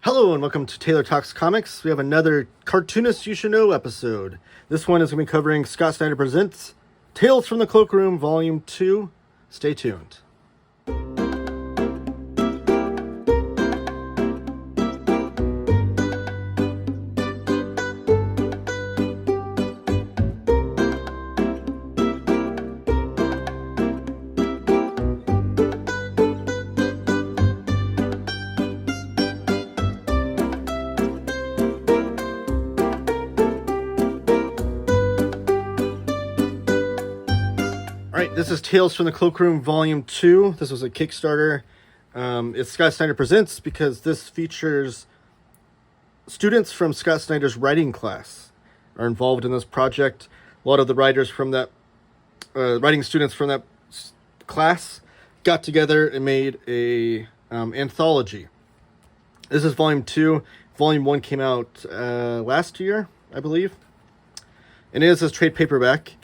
Hello and welcome to Taylor Talks Comics. We have another Cartoonist You Should Know episode. This one is going to be covering Scott Snyder Presents Tales from the Cloakroom Volume 2. Stay tuned. This is Tales from the Cloakroom Volume 2. This was a Kickstarter. It's Scott Snyder Presents because this features students from Scott Snyder's writing class are involved in this project. A lot of the writers from that, writing students from that class got together and made a anthology. This is Volume 2. Volume 1 came out last year, I believe. And it is this trade paperback.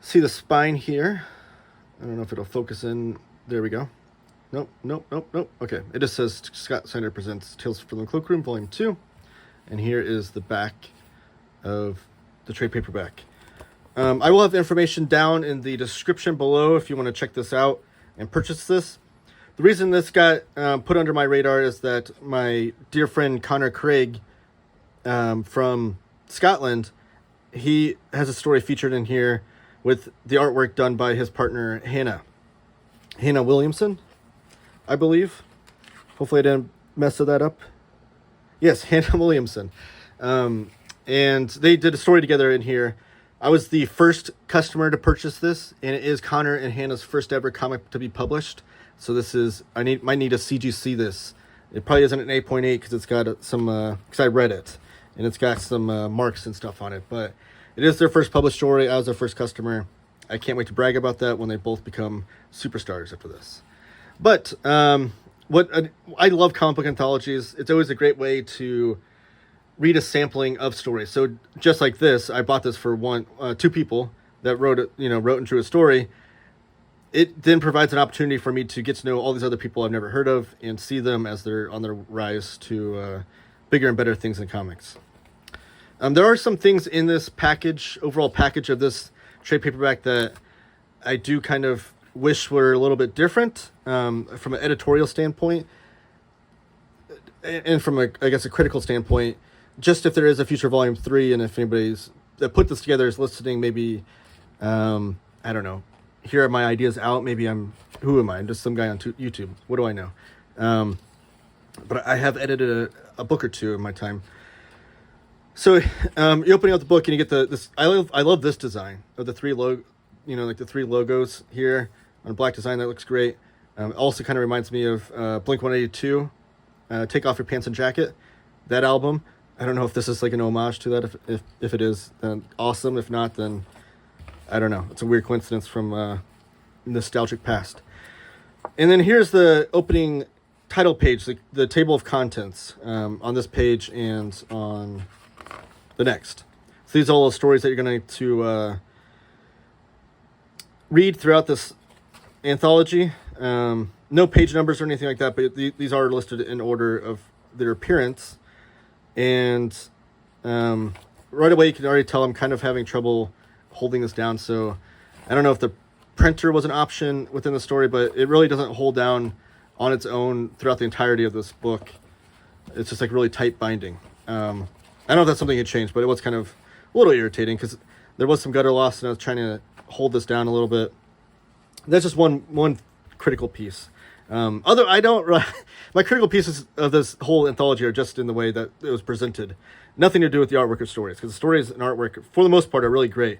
See the spine here. I don't know if it'll focus in. There we go. Nope. Okay. It just says Scott Snyder Presents Tales from the Cloakroom, Volume 2. And here is the back of the trade paperback. I will have the information down in the description below if you want to check this out and purchase this. The reason this got put under my radar is that my dear friend Connor Craig from Scotland, he has a story featured in here with the artwork done by his partner, Hannah Williamson, I believe. Hopefully I didn't mess that up. Yes, Hannah Williamson. And they did a story together in here. I was the first customer to purchase this, and it is Connor and Hannah's first ever comic to be published. So this is, might need a CGC this. It probably isn't an 8.8 because it's got some, because I read it, and it's got some marks and stuff on it, but it is their first published story. I was their first customer. I can't wait to brag about that when they both become superstars after this. But I love comic book anthologies. It's always a great way to read a sampling of stories. So just like this, I bought this for two people that wrote and drew a story. It then provides an opportunity for me to get to know all these other people I've never heard of and see them as they're on their rise to bigger and better things in comics. There are some things in this overall package of this trade paperback that I do kind of wish were a little bit different from an editorial standpoint and from a critical standpoint. Just if there is a future volume 3 and if anybody's that put this together is listening, maybe, I don't know, here are my ideas out. Maybe who am I? I'm just some guy on YouTube. What do I know? But I have edited a book or two in my time. So you're opening up the book and you get this. I love this design of the three the three logos here on a black design. That looks great. Also kind of reminds me of Blink-182, Take Off Your Pants and Jacket, that album. I don't know if this is like an homage to that. If it is, then awesome. If not, then I don't know. It's a weird coincidence from nostalgic past. And then here's the opening title page, the table of contents on this page and on the next. So these are all the stories that you're going to read throughout this anthology. No page numbers or anything like that, but these are listed in order of their appearance. And right away you can already tell I'm kind of having trouble holding this down. So I don't know if the printer was an option within the story, but it really doesn't hold down on its own throughout the entirety of this book. It's just like really tight binding. I don't know if that's something that changed, but it was kind of a little irritating because there was some gutter loss and I was trying to hold this down a little bit. That's just one critical piece. My critical pieces of this whole anthology are just in the way that it was presented. Nothing to do with the artwork or stories, because the stories and artwork, for the most part, are really great.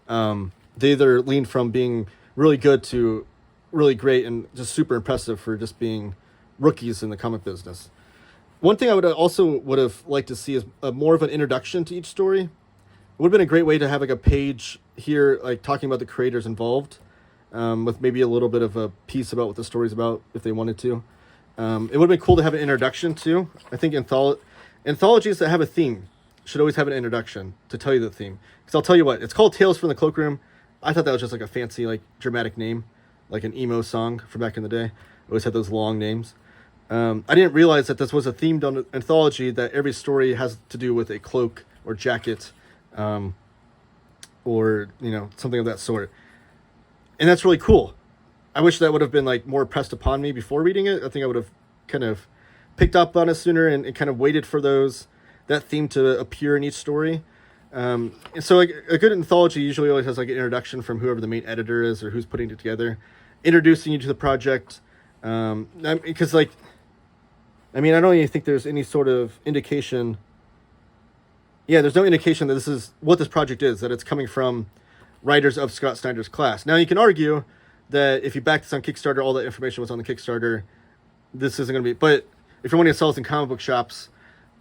They either lean from being really good to really great and just super impressive for just being rookies in the comic business. One thing I would have liked to see is more of an introduction to each story. It would have been a great way to have like a page here, like talking about the creators involved, with maybe a little bit of a piece about what the story's about if they wanted to. It would have been cool to have an introduction too. I think anthologies that have a theme should always have an introduction to tell you the theme. Because I'll tell you what, it's called Tales from the Cloakroom. I thought that was just like a fancy, like dramatic name, like an emo song from back in the day. Always had those long names. I didn't realize that this was a themed anthology, that every story has to do with a cloak or jacket, or something of that sort, and that's really cool. I wish that would have been like more pressed upon me before reading it. I think I would have kind of picked up on it sooner and kind of waited for that theme to appear in each story. And so like a good anthology usually always has like an introduction from whoever the main editor is or who's putting it together, introducing you to the project. Because I don't even think there's any sort of indication. Yeah, there's no indication that this is what this project is, that it's coming from writers of Scott Snyder's class. Now you can argue that if you back this on Kickstarter, all that information was on the Kickstarter. This isn't going to be, but if you're wanting to sell this in comic book shops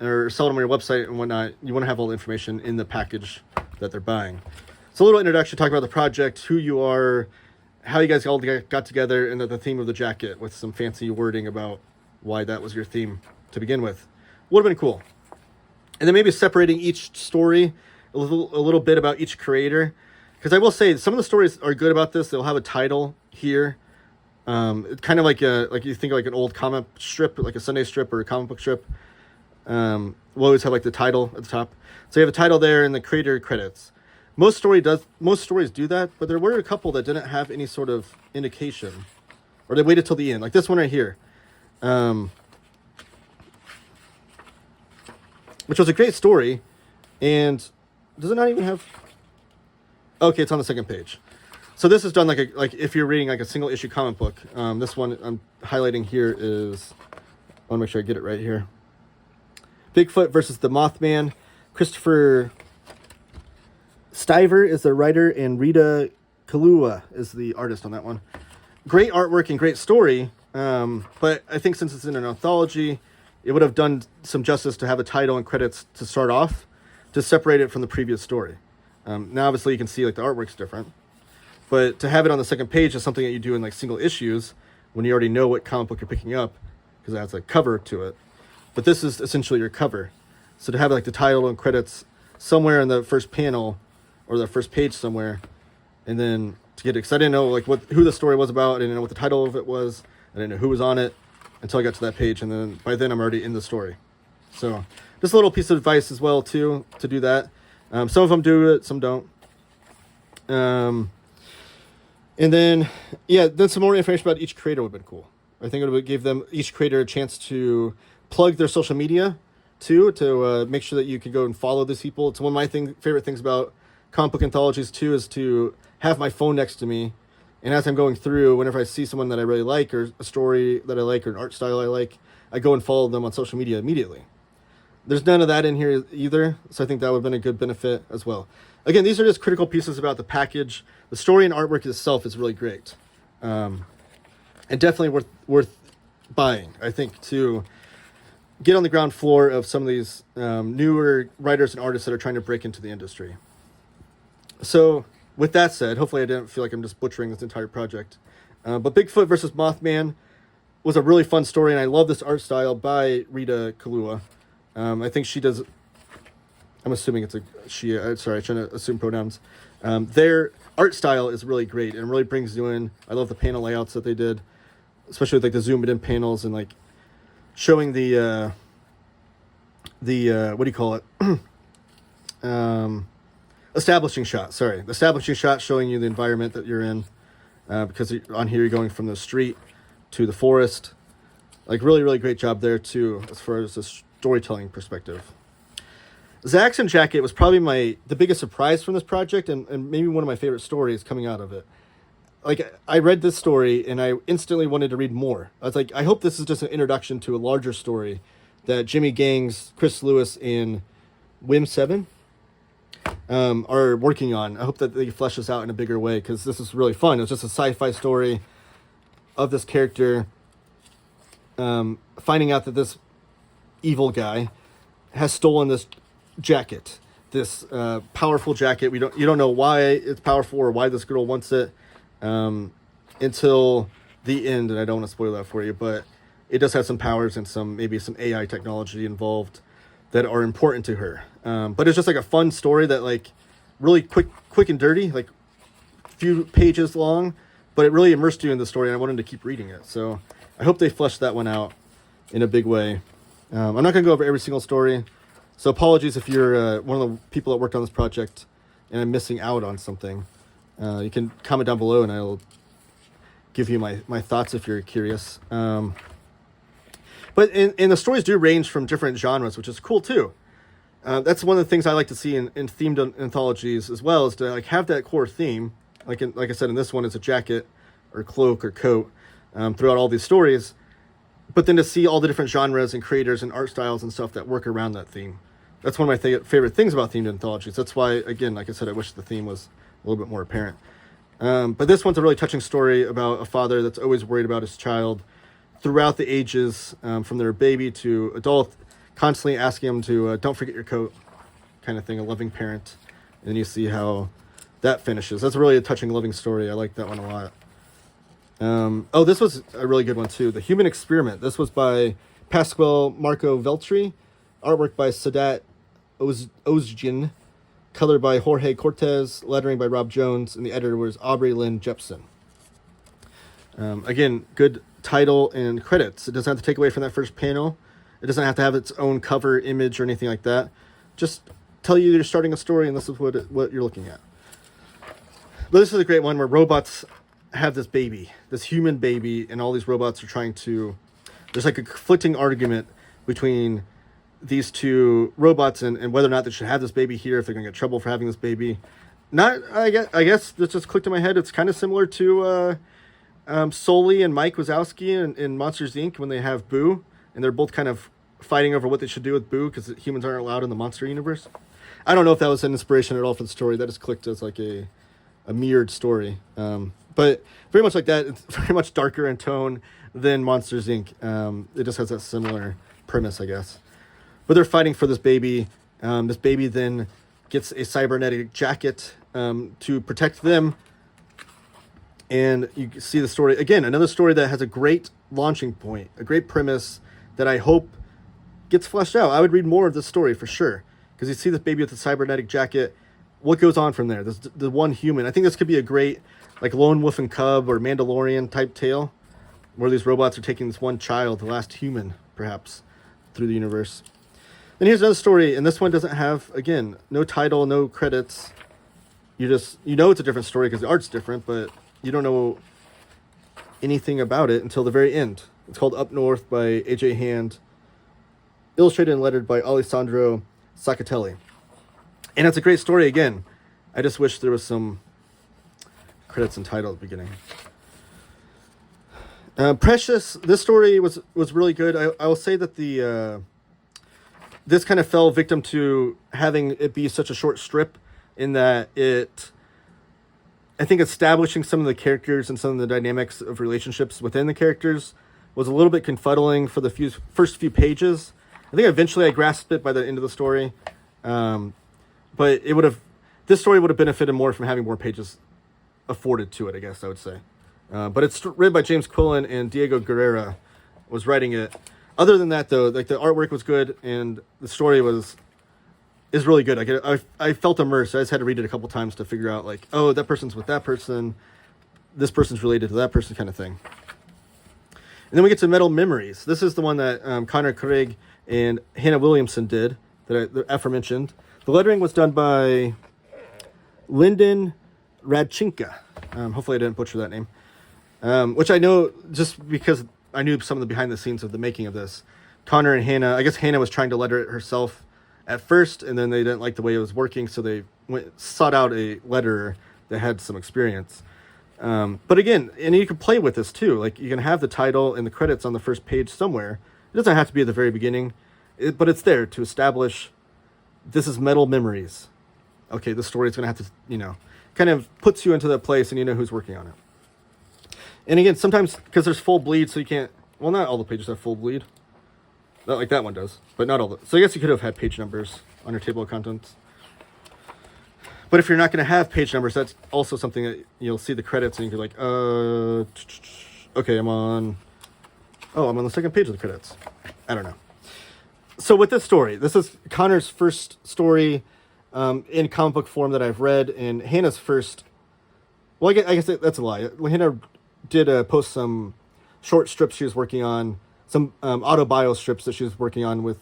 or sell them on your website and whatnot, you want to have all the information in the package that they're buying. So a little introduction, talk about the project, who you are, how you guys all got together, and the theme of the jacket with some fancy wording about why that was your theme to begin with. Would have been cool. And then maybe separating each story a little bit about each creator. Because I will say, some of the stories are good about this. They'll have a title here. Kind of like you think like an old comic strip, like a Sunday strip or a comic book strip. We'll always have like the title at the top. So you have a title there and the creator credits. Most stories do that, but there were a couple that didn't have any sort of indication, or they waited till the end. Like this one right here, which was a great story, and does it not even have? Okay, it's on the second page. So this is done like if you're reading like a single issue comic book. This one I'm highlighting here is, I want to make sure I get it right here. Bigfoot versus the Mothman. Christopher Stiver is the writer, and Rita Kalua is the artist on that one. Great artwork and great story, but I think since it's in an anthology, it would have done some justice to have a title and credits to start off, to separate it from the previous story. Now, obviously, you can see like the artwork's different, but to have it on the second page is something that you do in like single issues when you already know what comic book you're picking up, because it has a cover to it. But this is essentially your cover. So to have like the title and credits somewhere in the first panel or the first page somewhere, and then to get it, because I didn't know like who the story was about, I didn't know what the title of it was, I didn't know who was on it until I got to that page, and then by then I'm already in the story. So just a little piece of advice as well too, to do that. Some of them do it, some don't. And then some more information about each creator would have been cool. I think it would give them, each creator, a chance to plug their social media too, to make sure that you can go and follow these people. It's one of my favorite things about comic book anthologies too, is to have my phone next to me, and as I'm going through, whenever I see someone that I really like, or a story that I like, or an art style I like, I go and follow them on social media immediately. There's none of that in here either, so I think that would have been a good benefit as well. Again, these are just critical pieces about the package. The story and artwork itself is really great, and definitely worth buying, I think, to get on the ground floor of some of these newer writers and artists that are trying to break into the industry. So with that said, hopefully I didn't feel like I'm just butchering this entire project. But Bigfoot versus Mothman was a really fun story, and I love this art style by Rita Kalua. I think she does, I'm assuming it's a she, sorry, I'm trying to assume pronouns. Their art style is really great and really brings you in. I love the panel layouts that they did, especially with like the zoomed in panels and like showing the what do you call it? Establishing shot. Sorry, the establishing shot showing you the environment that you're in, because on here you're going from the street to the forest. Like really great job there too, as far as the storytelling perspective. Zach's jacket was probably the biggest surprise from this project, and maybe one of my favorite stories coming out of it. Like, I read this story and I instantly wanted to read more. I was like, I hope this is just an introduction to a larger story that Jimmy Gangs, Chris Lewis, and Williamson are working on. I hope that they flesh this out in a bigger way, because this is really fun. It was just a sci-fi story of this character finding out that this evil guy has stolen this jacket, this powerful jacket. You don't know why it's powerful or why this girl wants it until the end, and I don't want to spoil that for you, but it does have some powers and maybe some AI technology involved that are important to her. But it's just like a fun story that like really quick and dirty, like few pages long, but it really immersed you in the story, and I wanted to keep reading it. So I hope they flesh that one out in a big way. I'm not going to go over every single story, so apologies if you're one of the people that worked on this project and I'm missing out on something. You can comment down below and I'll give you my thoughts if you're curious. But the stories do range from different genres, which is cool too. That's one of the things I like to see in themed anthologies as well, is to like have that core theme. Like I said, in this one, it's a jacket or cloak or coat throughout all these stories. But then to see all the different genres and creators and art styles and stuff that work around that theme. That's one of my favorite things about themed anthologies. That's why, again, like I said, I wish the theme was a little bit more apparent. But this one's a really touching story about a father that's always worried about his child throughout the ages, from their baby to adult, constantly asking him to don't forget your coat, kind of thing, a loving parent. And then you see how that finishes. That's really a touching, loving story. I like that one a lot. This was a really good one too. The Human Experiment. This was by Pasquale Marco Veltri, artwork by Sadat Ozgin, color by Jorge Cortez, lettering by Rob Jones, and the editor was Aubrey Lynn Jepson. Again, good title and credits. It doesn't have to take away from that first panel. It doesn't have to have its own cover image or anything like that. Just tell you you're starting a story and this is what you're looking at. But this is a great one where robots have this baby, this human baby, and all these robots are trying to... There's like a conflicting argument between these two robots and whether or not they should have this baby here, if they're going to get trouble for having this baby. I guess this just clicked in my head. It's kind of similar to Sully and Mike Wazowski in Monsters, Inc. when they have Boo, and they're both kind of fighting over what they should do with Boo because humans aren't allowed in the monster universe. I don't know if that was an inspiration at all for the story. That just clicked as like a mirrored story. But very much like that, it's very much darker in tone than Monsters, Inc. It just has that similar premise, I guess. But they're fighting for this baby. This baby then gets a cybernetic jacket to protect them. And you see the story, again, another story that has a great launching point, a great premise that I hope gets fleshed out. I would read more of this story for sure. Because you see this baby with the cybernetic jacket. What goes on from there? The one human. I think this could be a great, like, Lone Wolf and Cub or Mandalorian type tale, where these robots are taking this one child, the last human, perhaps, through the universe. Then here's another story, and this one doesn't have, again, no title, no credits. You know it's a different story because the art's different, but you don't know anything about it until the very end. It's called Up North by A.J. Hand, illustrated and lettered by Alessandro Saccatelli. And it's a great story again. I just wish there was some credits and title at the beginning. Precious, this story was really good. I will say that this kind of fell victim to having it be such a short strip, in that I think establishing some of the characters and some of the dynamics of relationships within the characters was a little bit confuddling for the first few pages. I think eventually I grasped it by the end of the story. But this story would have benefited more from having more pages afforded to it, I guess I would say. But it's written by James Quillen, and Diego Guerrera was writing it. Other than that, though, like, the artwork was good and the story is really good. I felt immersed. I just had to read it a couple times to figure out, like, oh, that person's with that person, this person's related to that person, kind of thing. And then we get to Metal Memories. This is the one that Connor Craig and Hannah Williamson did, that I aforementioned. The lettering was done by Lyndon Radchinka. Hopefully I didn't butcher that name. Which I know just because I knew some of the behind the scenes of the making of this. Connor and Hannah, I guess Hannah was trying to letter it herself at first, and then they didn't like the way it was working, so they sought out a letterer that had some experience. But again, and you can play with this too. Like, you can have the title and the credits on the first page somewhere. It doesn't have to be at the very beginning, but it's there to establish this is Metal Memories. Okay, the story is going to have to, kind of puts you into that place and you know who's working on it. And again, sometimes, because there's full bleed, so you can't, well, not all the pages have full bleed. Not like that one does, but not all the, so I guess you could have had page numbers on your table of contents. But if you're not going to have page numbers, that's also something that you'll see the credits and you're like, okay, I'm on the second page of the credits. I don't know. So with this story, this is Connor's first story in comic book form that I've read, and Hannah's first, well, I guess that's a lie. Hannah did post some short strips she was working on some autobio strips that she was working on with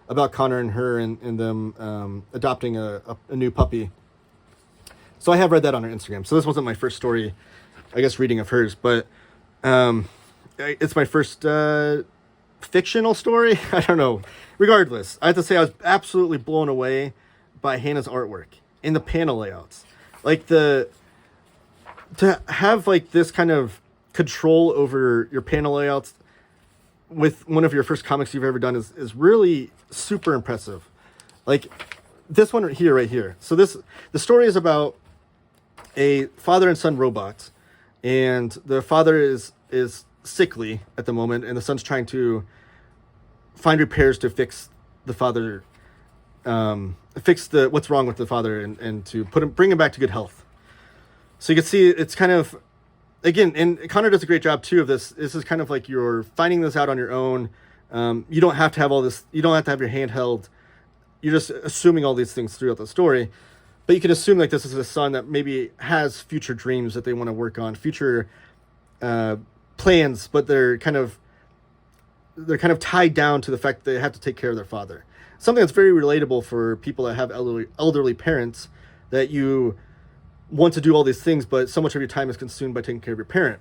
about Connor and her and them adopting a new puppy. So I have read that on her Instagram. So this wasn't my first story, I guess, reading of hers, but it's my first fictional story. I don't know. Regardless, I have to say I was absolutely blown away by Hannah's artwork and the panel layouts. Like to have like this kind of control over your panel layouts with one of your first comics you've ever done is really super impressive. Like this one right here. So the story is about a father and son robot, and the father is sickly at the moment, and the son's trying to find repairs to fix the father, fix what's wrong with the father, and to bring him back to good health. So you can see it's kind of, again, and Connor does a great job too of this. This is kind of like you're finding this out on your own. You don't have to have all this. You don't have to have your hand held. You're just assuming all these things throughout the story. But you can assume like this is a son that maybe has future dreams that they want to work on, future plans, but they're kind of tied down to the fact that they have to take care of their father. Something that's very relatable for people that have elderly parents, that you want to do all these things, but so much of your time is consumed by taking care of your parent.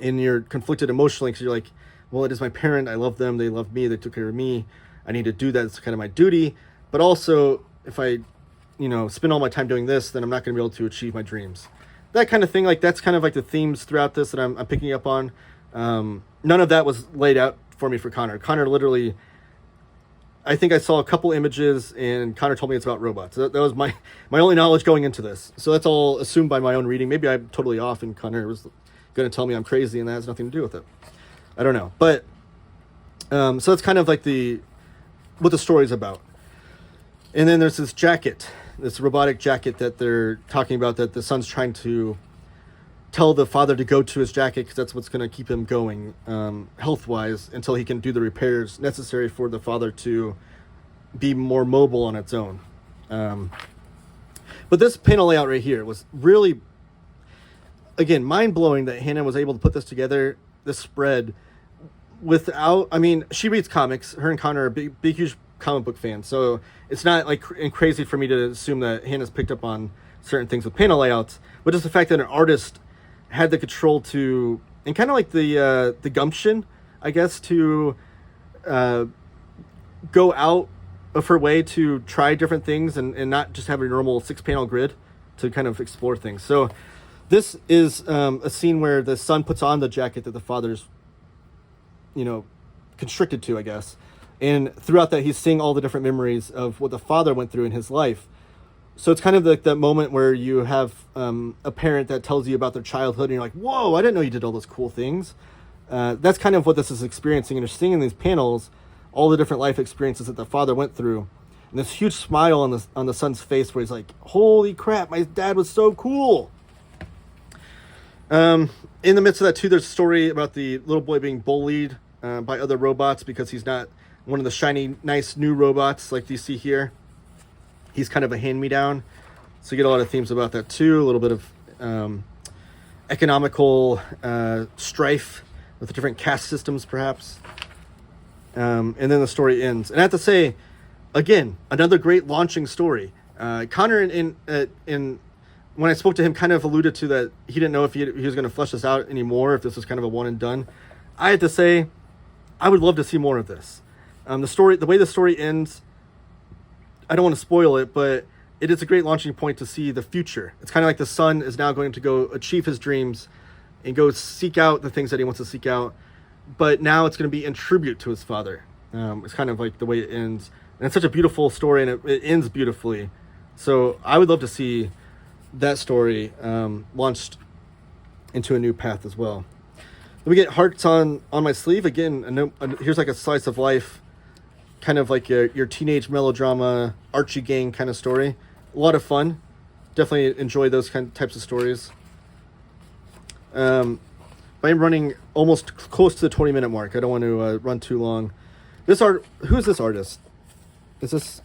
And you're conflicted emotionally because you're like, well, it is my parent. I love them. They love me. They took care of me. I need to do that. It's kind of my duty. But also, if I, spend all my time doing this, then I'm not going to be able to achieve my dreams. That kind of thing. Like that's kind of like the themes throughout this that I'm picking up on. None of that was laid out for me for Connor. Connor literally, I think I saw a couple images and Connor told me it's about robots. That was my only knowledge going into this. So that's all assumed by my own reading. Maybe I'm totally off and Connor was going to tell me I'm crazy and that has nothing to do with it. I don't know. But, so that's kind of like what the story's about. And then there's this jacket, this robotic jacket that they're talking about, that the son's trying to tell the father to go to his jacket because that's what's going to keep him going health-wise until he can do the repairs necessary for the father to be more mobile on its own. But this panel layout right here was really, again, mind-blowing that Hannah was able to put this together, this spread, without, she reads comics. Her and Connor are big, huge comic book fans, so it's not like crazy for me to assume that Hannah's picked up on certain things with panel layouts, but just the fact that an artist had the control to, and kind of like the gumption, I guess, to go out of her way to try different things and not just have a normal 6-panel grid to kind of explore things. So this is a scene where the son puts on the jacket that the father's, constricted to, I guess. And throughout that, he's seeing all the different memories of what the father went through in his life. So it's kind of like that moment where you have a parent that tells you about their childhood and you're like, whoa, I didn't know you did all those cool things. That's kind of what this is experiencing. And you're seeing in these panels all the different life experiences that the father went through. And this huge smile on the son's face where he's like, holy crap, my dad was so cool. In the midst of that, too, there's a story about the little boy being bullied by other robots because he's not one of the shiny, nice new robots like you see here. He's kind of a hand-me-down. So you get a lot of themes about that too. A little bit of economical strife with the different caste systems, perhaps. And then the story ends. And I have to say, again, another great launching story. Connor, in when I spoke to him, kind of alluded to that he didn't know if he was going to flesh this out anymore, if this was kind of a one and done. I had to say, I would love to see more of this. The way the story ends, I don't want to spoil it, but it is a great launching point to see the future. It's kind of like the son is now going to go achieve his dreams and go seek out the things that he wants to seek out. But now it's going to be in tribute to his father. It's kind of like the way it ends. And it's such a beautiful story, and it ends beautifully. So I would love to see that story launched into a new path as well. Then we get Hearts on My Sleeve. Again, here's like a slice of life, kind of like your teenage melodrama, Archie gang kind of story. A lot of fun. Definitely enjoy those types of stories. I'm running almost close to the 20-minute mark. I don't want to run too long. Who is this artist? Is this...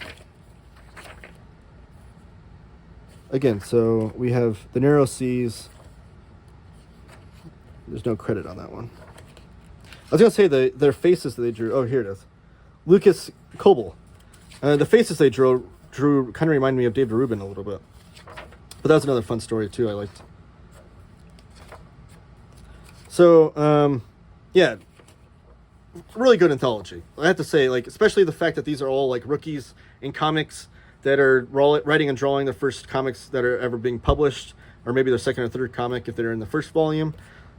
Again, so we have The Narrow Seas. There's no credit on that one. was gonna say their faces that they drew. Oh, here it is. Lucas Coble. The faces they drew kind of remind me of David Rubin a little bit. But that was another fun story too. I liked. So yeah, really good anthology. I have to say, like, especially the fact that these are all like rookies in comics that are writing and drawing their first comics that are ever being published, or maybe their second or third comic if they're in the first volume.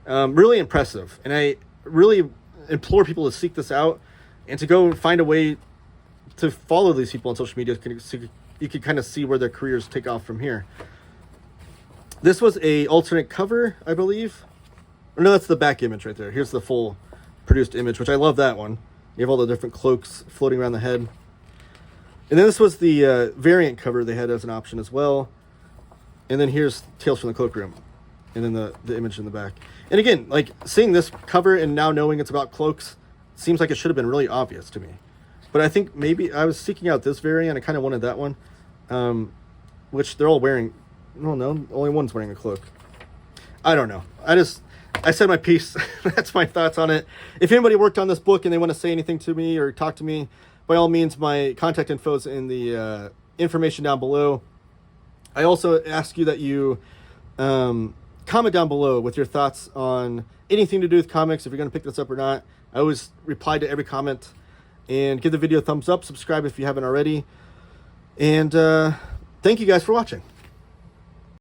Really impressive, and I really implore people to seek this out and to go find a way to follow these people on social media. So you can kind of see where their careers take off from here. This was a alternate cover, I believe. Or no, that's the back image right there. Here's the full produced image, which I love that one. You have all the different cloaks floating around the head. And then this was the variant cover they had as an option as well. And then here's Tales from the Cloakroom. And then the image in the back. And again, like, seeing this cover and now knowing it's about cloaks seems like it should have been really obvious to me. But I think maybe I was seeking out this variant. I kind of wanted that one. Which they're all wearing. Oh, no, only one's wearing a cloak. I don't know. I said my piece. That's my thoughts on it. If anybody worked on this book and they want to say anything to me or talk to me, by all means, my contact info is in the information down below. I also ask you that you comment down below with your thoughts on anything to do with comics, if you're going to pick this up or not. I always reply to every comment, and give the video a thumbs up, subscribe if you haven't already. And thank you guys for watching.